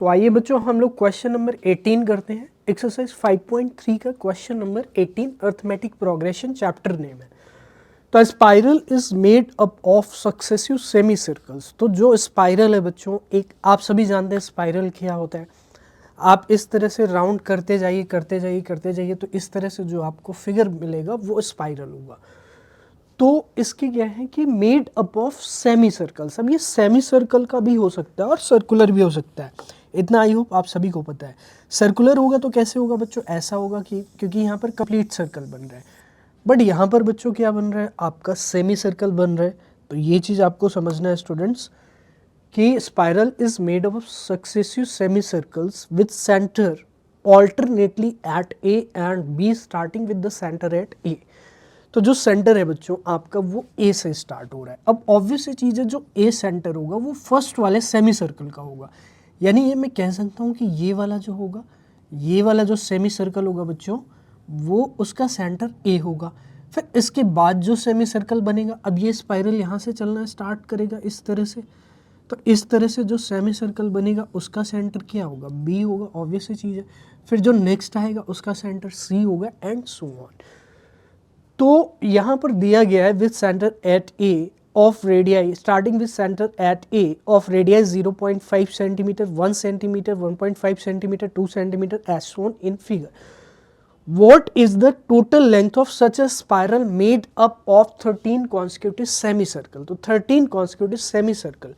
तो आइए बच्चों हम लोग क्वेश्चन नंबर 18 करते हैं। एक्सरसाइज 5.3 का question number 18 arithmetic progression chapter name है। तो spiral is made up of successive semi circles. तो जो स्पाइरल है बच्चों, एक आप सभी जानते हैं स्पाइरल क्या होता है। आप इस तरह से राउंड करते जाइए करते जाइए करते जाइए, तो इस तरह से जो आपको फिगर मिलेगा वो स्पाइरल होगा। तो इसके क्या है कि made up of semi circles. अब ये सेमी सर्कल का भी हो सकता है और सर्कुलर भी हो सकता है, इतना आई होप आप सभी को पता है। सर्कुलर होगा तो कैसे होगा बच्चों, ऐसा होगा कि क्योंकि यहाँ पर कंप्लीट सर्कल बन रहा है, बट यहाँ पर बच्चों क्या बन रहा है, आपका सेमी सर्कल बन रहा है। तो ये चीज़ आपको समझना है स्टूडेंट्स कि spiral is made up of successive semi circles with centre alternately at A and B starting with the centre at A. तो जो सेंटर है बच्चों आपका वो ए से स्टार्ट हो रहा है। अब ऑब्वियस चीज़ है, जो ए सेंटर होगा वो फर्स्ट वाले सेमी सर्कल का होगा। यानी ये मैं कह सकता हूँ कि ये वाला जो होगा, ये वाला जो सेमी सर्कल होगा बच्चों, वो उसका सेंटर ए होगा। फिर इसके बाद जो सेमी सर्कल बनेगा, अब ये स्पाइरल यहाँ से चलना स्टार्ट करेगा इस तरह से। तो इस तरह से जो सेमी सर्कल बनेगा उसका सेंटर क्या होगा, बी होगा, ऑब्वियस चीज़ है। फिर जो नेक्स्ट आएगा उसका सेंटर सी होगा एंड सो ऑन। तो यहाँ पर दिया गया है with centre at A of radii starting with centre at A of radii 0.5 centimetre, 1 centimetre, 1.5 centimetre, 2 centimetre as shown in figure. What is the total length of such a spiral made up of 13 consecutive semicircle? तो 13 consecutive semicircle.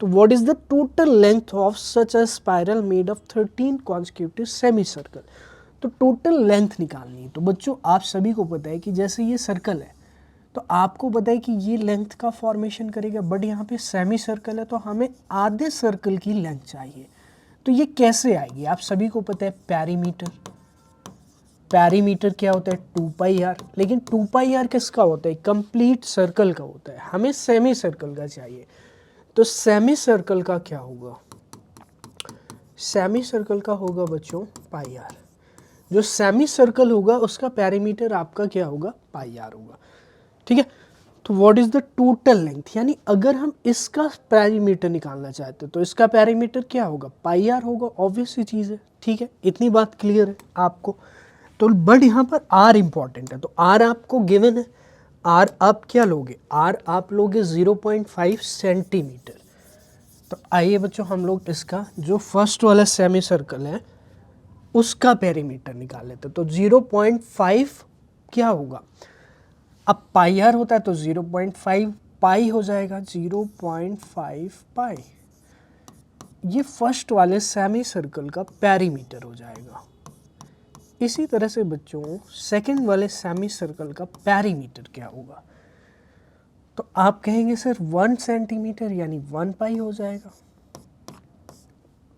तो what is the total length of such a spiral made of 13 consecutive semicircle? तो total length निकालनी है। तो बच्चों आप सभी को पता है कि जैसे ये सर्कल है तो आपको पता है कि ये लेंथ का फॉर्मेशन करेगा, बट यहाँ पे सेमी सर्कल है तो हमें आधे सर्कल की लेंथ चाहिए। तो ये कैसे आएगी, आप सभी को पता है पैरीमीटर। पैरीमीटर क्या होता है, 2πr। लेकिन 2πr किसका होता है, कंप्लीट सर्कल का होता है, हमें सेमी सर्कल का चाहिए। तो सेमी सर्कल का क्या होगा, सेमी सर्कल का होगा बच्चों πr। जो सेमी सर्कल होगा उसका पैरीमीटर आपका क्या होगा, πr होगा। ठीक है। तो what is the total length, यानी अगर हम इसका पैरीमीटर निकालना चाहते हैं तो इसका पैरीमीटर क्या होगा, πr होगा, ऑब्वियस सी चीज़ है। ठीक है, इतनी बात क्लियर है आपको। तो बट यहाँ पर आर इंपॉर्टेंट है, तो आर आपको गिवन है। आर आप क्या लोगे, आर आप लोगे 0.5 सेंटीमीटर। तो आइए बच्चों हम लोग इसका जो फर्स्ट वाला सेमी सर्कल है उसका पेरीमीटर निकाल लेते। तो 0.5 क्या होगा, अब πr होता है तो 0.5 पाई हो जाएगा, 0.5 पाई। ये फर्स्ट वाले सेमी सर्कल का पेरीमीटर हो जाएगा। इसी तरह से बच्चों सेकंड वाले सेमी सर्कल का पेरीमीटर क्या होगा, तो आप कहेंगे सर 1 सेंटीमीटर यानी 1 पाई हो जाएगा।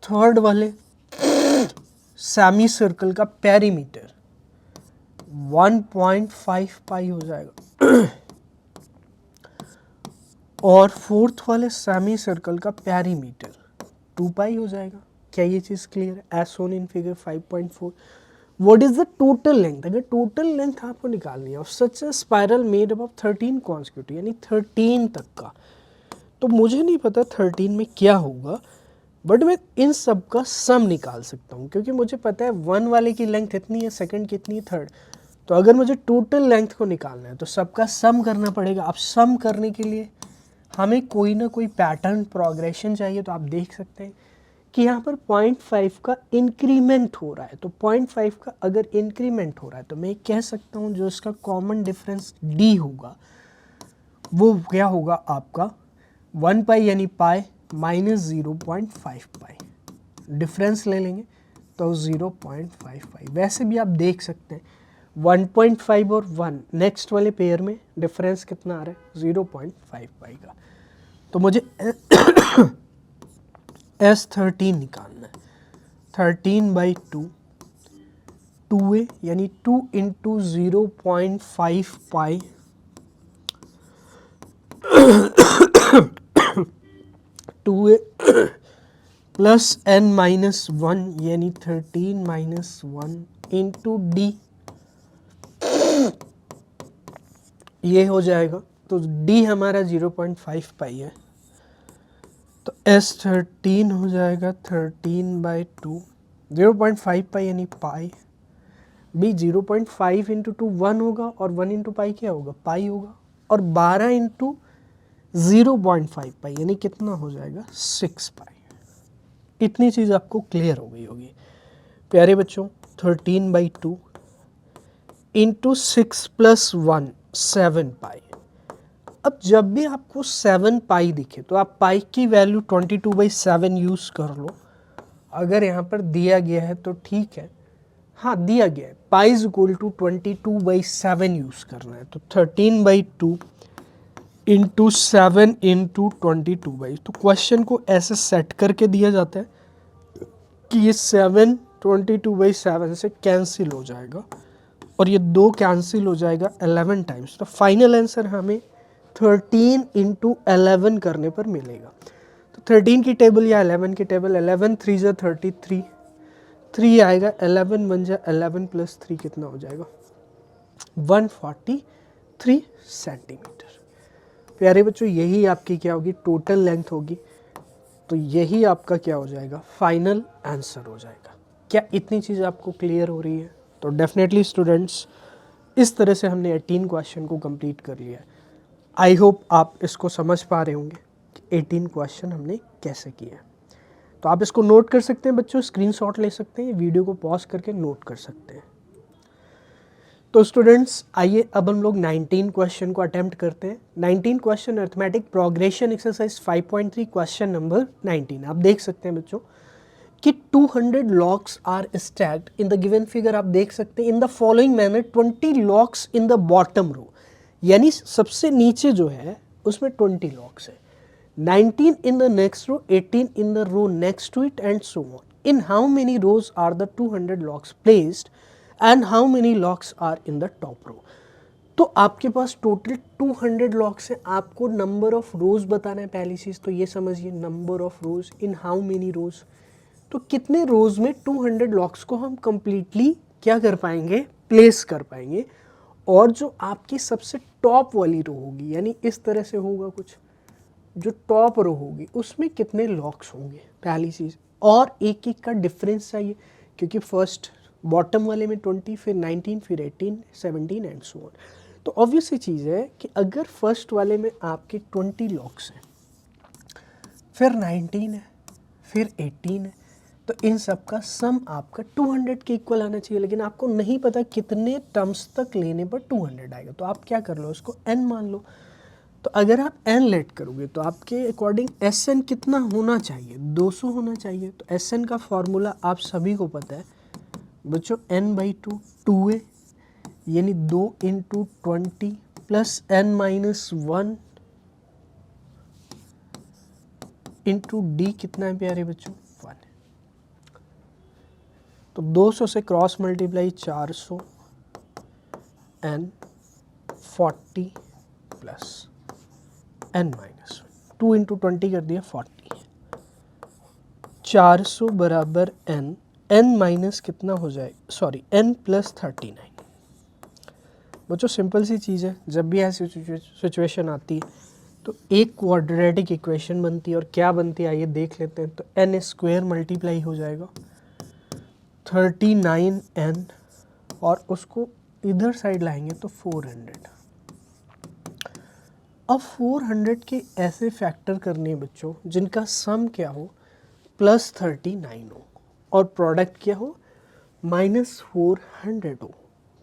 थर्ड वाले सेमी सर्कल का पेरीमीटर 1.5 पाई हो जाएगा। और फोर्थ वाले सेमी सर्कल का पेरीमीटर 2 पाई हो जाएगा। क्या ये चीज़ क्लियर है, as shown in figure 5.4। What is the total length, अगर टोटल लेंथ आपको निकालनी है of such a spiral made up of 13 consecutive, यानी 13 तक का, तो मुझे नहीं पता 13 में क्या होगा, बट मैं इन सब का सम निकाल सकता हूँ क्योंकि मुझे पता है 1 वाले की लेंथ इतनी है, सेकंड कितनी है, थर्ड। तो अगर मुझे टोटल लेंथ को निकालना है तो सबका सम करना पड़ेगा। अब सम करने के लिए हमें कोई ना कोई पैटर्न प्रोग्रेशन चाहिए। तो आप देख सकते हैं कि यहाँ पर 0.5 का इंक्रीमेंट हो रहा है। तो 0.5 का अगर इंक्रीमेंट हो रहा है तो मैं कह सकता हूँ जो इसका कॉमन डिफरेंस d होगा वो क्या होगा आपका 1 पाई, यानी पाई माइनस 0.5 पाई। डिफरेंस ले लेंगे तो 0.5 पाई। वैसे भी आप देख सकते हैं 1.5 और 1 नेक्स्ट वाले पेयर में डिफरेंस कितना आ रहा है, 0.5 पाई का। तो मुझे S13 निकालना है। 13/2 2a यानी 2 इंटू 0.5 पाई 2a प्लस n-1 यानी 13-1 इंटू d, ये हो जाएगा। तो d हमारा 0.5 पाई है। तो S13 हो जाएगा 13/2, 0.5 पाई यानी पाई। बी 0.5 इंटू 2 1 होगा और 1 इंटू पाई क्या होगा, पाई होगा। और 12 इंटू 0.5 पाई यानी कितना हो जाएगा, 6 पाई। इतनी चीज़ आपको क्लियर हो गई होगी प्यारे बच्चों। 13/2 इंटू 6 + 1 7 पाई। अब जब भी आपको 7 पाई दिखे तो आप पाई की वैल्यू 22/7 यूज़ कर लो। अगर यहाँ पर दिया गया है तो ठीक है, हाँ दिया गया है pi is equal to 22/7 use करना है। तो 13/2 इंटू 7 इंटू 22/, तो क्वेश्चन को ऐसे सेट करके दिया जाता है कि ये 7 22/7 से कैंसिल हो जाएगा और ये 2 कैंसिल हो जाएगा 11 टाइम्स। तो फाइनल आंसर हमें 13 इंटू 11 करने पर मिलेगा। तो 13 की टेबल या 11 की टेबल, 11 3 ज़ा 33, 3 आएगा, 11 1 जा 11 + 3 कितना हो जाएगा, 143 सेंटीमीटर। प्यारे बच्चों यही आपकी क्या होगी, टोटल लेंथ होगी। तो यही आपका क्या हो जाएगा, फाइनल आंसर हो जाएगा। क्या इतनी चीज़ आपको क्लियर हो रही है? तो डेफिनेटली स्टूडेंट्स इस तरह से हमने 18 क्वेश्चन को कंप्लीट कर लिया है। आई होप आप इसको समझ पा रहे होंगे कि 18 क्वेश्चन हमने कैसे किए। तो आप इसको नोट कर सकते हैं बच्चों, स्क्रीनशॉट ले सकते हैं, वीडियो को पॉज करके नोट कर सकते हैं। तो स्टूडेंट्स आइए अब हम लोग 19 क्वेश्चन को अटेम्प्ट करते हैं। 19 question arithmetic progression exercise 5.3 question number 19। आप देख सकते हैं बच्चों कि 200 logs are stacked in the given figure. आप देख सकते हैं in the following manner, 20 logs in the bottom row, यानी सबसे नीचे जो है उसमें 20 लॉक्स है। 19 in the next row, 18 in the row next to it, and so on. In how many rows are the 200 locks placed and how many locks are in the top row? तो आपके पास total 200 locks हैं, आपको number of रोज बताना है। पहली चीज़ तो ये समझिए, number of rows in how many rows, तो कितने रोज में 200 लॉक्स को हम कंप्लीटली क्या कर पाएंगे, प्लेस कर पाएंगे। और जो आपकी सबसे टॉप वाली रो होगी, यानी इस तरह से होगा कुछ, जो टॉप रो होगी उसमें कितने लॉक्स होंगे, पहली चीज़। और एक एक का डिफरेंस चाहिए, क्योंकि फर्स्ट बॉटम वाले में 20, फिर 19, फिर 18, 17 एंड सो ऑन। तो ऑब्वियस सी चीज़ है कि अगर फर्स्ट वाले में आपके 20 लॉक्स हैं, फिर 19 है, फिर 18 है, तो इन सब का सम आपका 200 के इक्वल आना चाहिए। लेकिन आपको नहीं पता कितने टर्म्स तक लेने पर 200 आएगा, तो आप क्या कर लो, उसको n मान लो। तो अगर आप n लेट करोगे तो आपके अकॉर्डिंग Sn कितना होना चाहिए, 200 होना चाहिए। तो Sn का फॉर्मूला आप सभी को पता है बच्चों, n/2 2a यानी 2 into 20 plus n-1 into D कितना है प्यारे बच्चों, 1। तो 200 से cross multiply 400 n 40 plus n-1, 2 into 20 कर दिया 40, 400 बराबर n माइनस कितना हो जाए, सॉरी n + 39। बच्चों सिंपल सी चीज़ है, जब भी ऐसी सिचुएशन आती है तो एक क्वाड्रेटिक इक्वेशन बनती है, और क्या बनती है आइए देख लेते हैं। तो n² मल्टीप्लाई हो जाएगा 39n, और उसको इधर साइड लाएंगे तो 400। अब 400 के ऐसे फैक्टर करने हैं बच्चों जिनका सम क्या हो, +39 हो, और प्रोडक्ट क्या हो, -400 हो।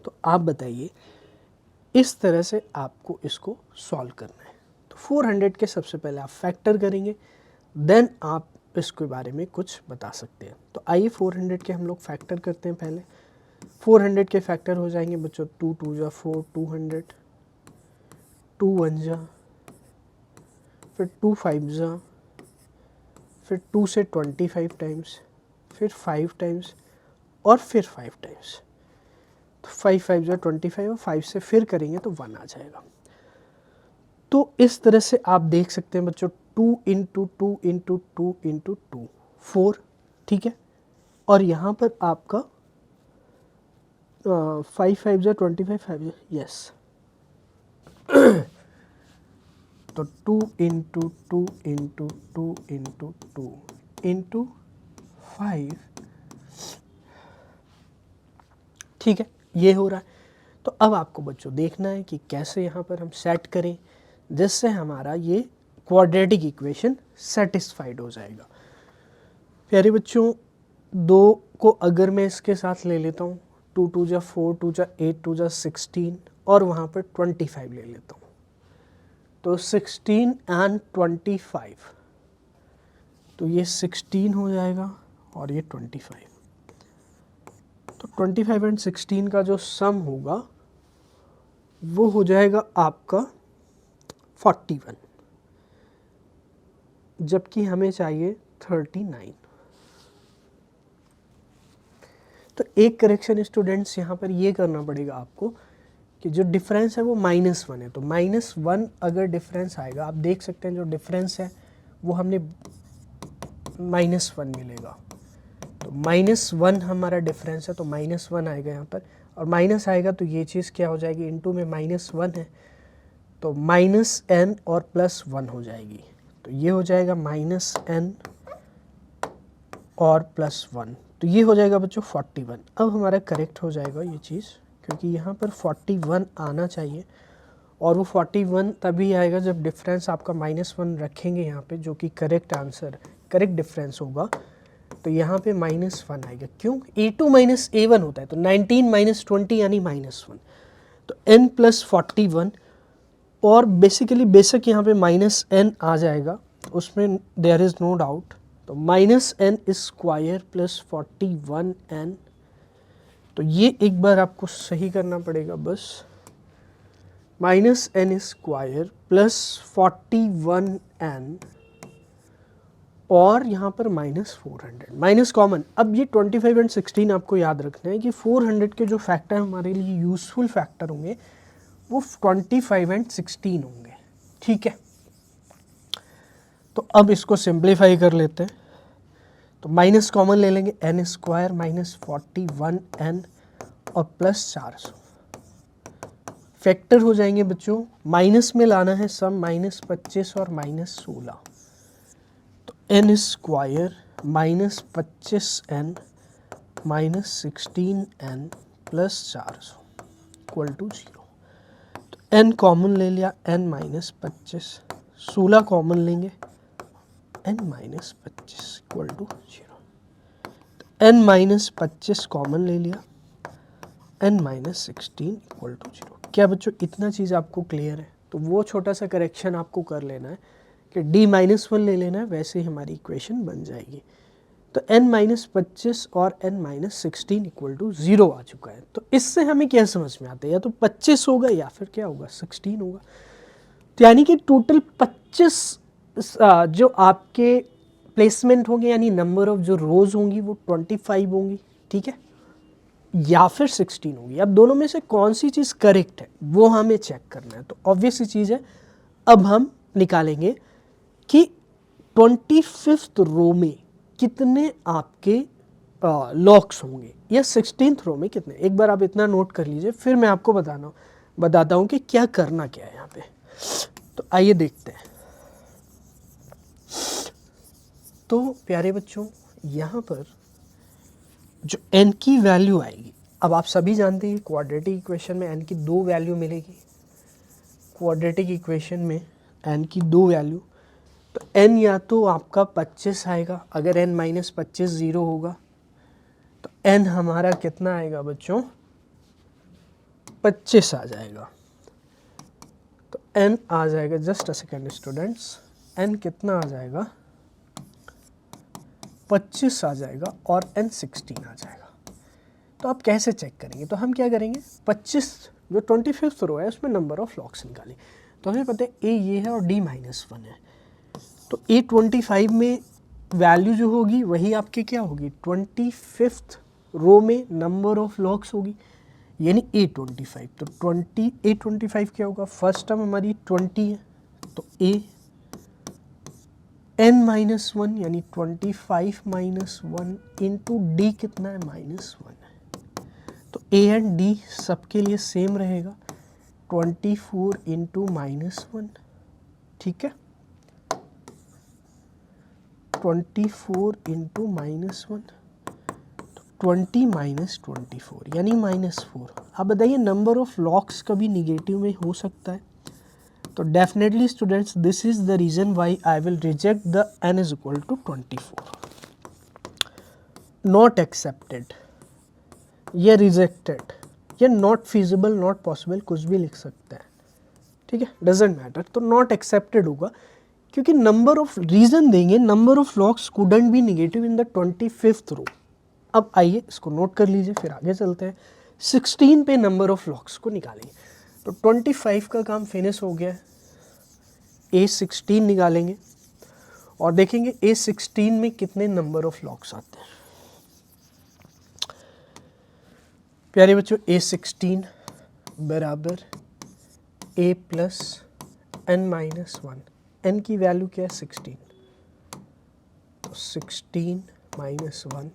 तो आप बताइए इस तरह से आपको इसको सॉल्व करना है। तो 400 के सबसे पहले आप फैक्टर करेंगे, देन आप इसके बारे में कुछ बता सकते हैं। तो आइए 400 के हम लोग फैक्टर करते हैं। पहले 400 के फैक्टर हो जाएंगे बच्चों, 2 2 जा 4, 200, 2 1 जा, फिर 2 5 जा, फिर 2 से 25 टाइम्स, फिर 5 टाइम्स, और फिर 5 टाइम्स। तो 5 5 जा 25, और 5 से फिर करेंगे तो 1 आ जाएगा। तो इस तरह से आप देख सकते हैं बच्चों, 2 इंटू 2 इंटू 2 इंटू 2 4, ठीक है। और यहाँ पर आपका 5 5 जा 25, 5 यस तो 2 इंटू 2 इंटू 2 इंटू 2 इंटू 5, ठीक है, ये हो रहा है। तो अब आपको बच्चों देखना है कि कैसे यहाँ पर हम सेट करें जिससे हमारा ये क्वाड्रेटिक इक्वेशन सेटिस्फाइड हो जाएगा। प्यारे बच्चों, 2 को अगर मैं इसके साथ ले लेता हूँ, 2 2 जा 4, 2 जा 8, 2 जा 16 और वहाँ पर 25 ले लेता हूँ, तो 16 एंड 25, तो ये 16 हो जाएगा और ये 25। तो 25 एंड 16 का जो सम होगा वो हो जाएगा आपका 41, जबकि हमें चाहिए 39। तो एक करेक्शन स्टूडेंट्स यहाँ पर ये करना पड़ेगा आपको कि जो डिफरेंस है वो -1 है, तो -1 अगर डिफरेंस आएगा, आप देख सकते हैं जो डिफरेंस है वो हमने -1 मिलेगा, तो -1 हमारा डिफरेंस है, तो -1 आएगा यहाँ पर, और माइनस आएगा तो ये चीज़ क्या हो जाएगी, इनटू में -1 है तो -n और +1 हो जाएगी, तो ये हो जाएगा -n और +1, तो ये हो जाएगा बच्चों 41। अब हमारा करेक्ट हो जाएगा ये चीज़, क्योंकि यहाँ पर 41 आना चाहिए, और वो 41 तभी आएगा जब डिफरेंस आपका -1 रखेंगे यहाँ पे, जो कि करेक्ट आंसर, करेक्ट डिफरेंस होगा, तो यहाँ पे -1 आएगा। क्यों? a2 माइनस a1 होता है, तो 19 माइनस 20 यानी -1, तो n + 41, और बेसिकली बेशक यहाँ पे -n आ जाएगा, उसमें देयर इज़ नो डाउट, तो -n² + 41n, तो ये एक बार आपको सही करना पड़ेगा बस, -n² + 41n, और यहाँ पर -400, माइनस कॉमन। अब ये 25 एंड 16 आपको याद रखना है कि 400 के जो फैक्टर हमारे लिए यूज़फुल फैक्टर होंगे वो 25 एंड 16 होंगे, ठीक है। तो अब इसको सिंप्लीफाई कर लेते हैं, तो माइनस कॉमन ले लेंगे, n² - 41n और +400, फैक्टर हो जाएंगे बच्चों, माइनस में लाना है सम, -25 और -16, तो n² -25n -16n +400 = 0, तो n कॉमन ले लिया, n - 25, 16 कॉमन लेंगे, n - 25 = 0, तो n - 25 कॉमन ले लिया, n - 16 = 0। क्या बच्चों इतना चीज़ आपको क्लियर है? तो वो छोटा सा करेक्शन आपको कर लेना है कि d-1 ले लेना है, वैसे ही हमारी इक्वेशन बन जाएगी। तो n - 25 और n - 16 = 0 आ चुका है। तो इससे हमें क्या समझ में आता है, या तो 25 होगा या फिर क्या होगा, 16 होगा। तो यानी कि टोटल 25 जो आपके प्लेसमेंट होंगे, यानी नंबर ऑफ जो रोज़ होंगी वो 25 होंगी, ठीक है, या फिर 16 होगी। अब दोनों में से कौन सी चीज़ करेक्ट है वो हमें चेक करना है। तो ऑब्वियस सी चीज़ है, अब हम निकालेंगे कि 25th रो में कितने आपके लॉक्स होंगे, या 16th रो में कितने। एक बार आप इतना नोट कर लीजिए, फिर मैं आपको बताता हूँ कि क्या करना क्या है यहाँ पे। तो आइए देखते हैं। तो प्यारे बच्चों, यहाँ पर जो n की वैल्यू आएगी, अब आप सभी जानते हैं क्वाड्रेटिक इक्वेशन में n की 2 वैल्यू मिलेगी, क्वाड्रेटिक इक्वेशन में n की 2 वैल्यू, तो n या तो आपका 25 आएगा, अगर n - 25 0 होगा, तो n हमारा कितना आएगा बच्चों, 25 आ जाएगा। तो n आ जाएगा, just a second students, n कितना आ जाएगा, 25 आ जाएगा, और n 16 आ जाएगा। तो आप कैसे चेक करेंगे? तो हम क्या करेंगे, 25 जो 25th रो है उसमें नंबर ऑफ लॉक्स निकालें। तो हमें पता है a ये है और d-1 है, तो a25 में वैल्यू जो होगी वही आपके क्या होगी, 25th रो में नंबर ऑफ लॉक्स होगी, यानी a25। तो a25 क्या होगा, फर्स्ट टर्म हमारी 20 है, तो a n-1 यानी 25 - 1 इंटू d कितना है, -1 है। तो a एंड d सबके लिए सेम रहेगा, 24 इंटू -1, ठीक है, 24 इंटू -1, 20 माइनस 24 यानी -4। अब बताइए नंबर ऑफ लॉक्स कभी निगेटिव में हो सकता है? तो definitely students this is the reason why I will reject the n is equal to 24। Not accepted या रिजेक्टेड या नॉट फिजिबल, नॉट पॉसिबल, कुछ भी लिख सकते हैं, ठीक है, डजेंट मैटर। तो नॉट एक्सेप्टेड होगा क्योंकि नंबर ऑफ, रीजन देंगे number of locks couldn't be negative in the 25th row. अब आइए इसको नोट कर लीजिए, फिर आगे चलते हैं। 16 पे नंबर ऑफ लॉक्स को निकालेंगे, तो 25 का काम फिनिश हो गया है। A16 निकालेंगे और देखेंगे A16 में कितने नंबर ऑफ लॉक्स आते हैं। प्यारे बच्चों, A16 बराबर A प्लस n-1, n की वैल्यू क्या है 16, तो 16 minus 1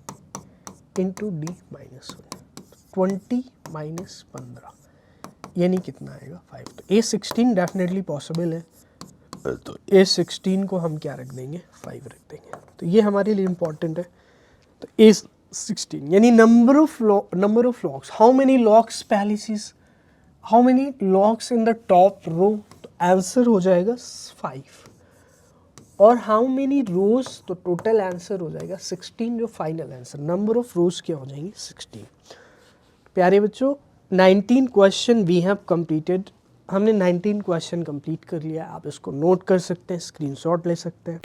into D minus 1, 20 minus 15 यानी कितना आएगा 5। तो A16 डेफिनेटली पॉसिबल है, तो A16 को हम क्या रख देंगे 5 रख देंगे, तो ये हमारे लिए इम्पॉर्टेंट है। तो A16 यानी number of locks, how many locks पहली चीज, how many locks in the top row, तो आंसर हो जाएगा 5। और हाउ मेनी रोज, तो टोटल आंसर हो जाएगा 16, जो फाइनल आंसर, नंबर ऑफ रोज क्या हो जाएंगे 16। प्यारे बच्चों 19 क्वेश्चन वी हैव कंप्लीटेड, हमने 19 क्वेश्चन कंप्लीट कर लिया। आप इसको नोट कर सकते हैं, स्क्रीनशॉट ले सकते हैं।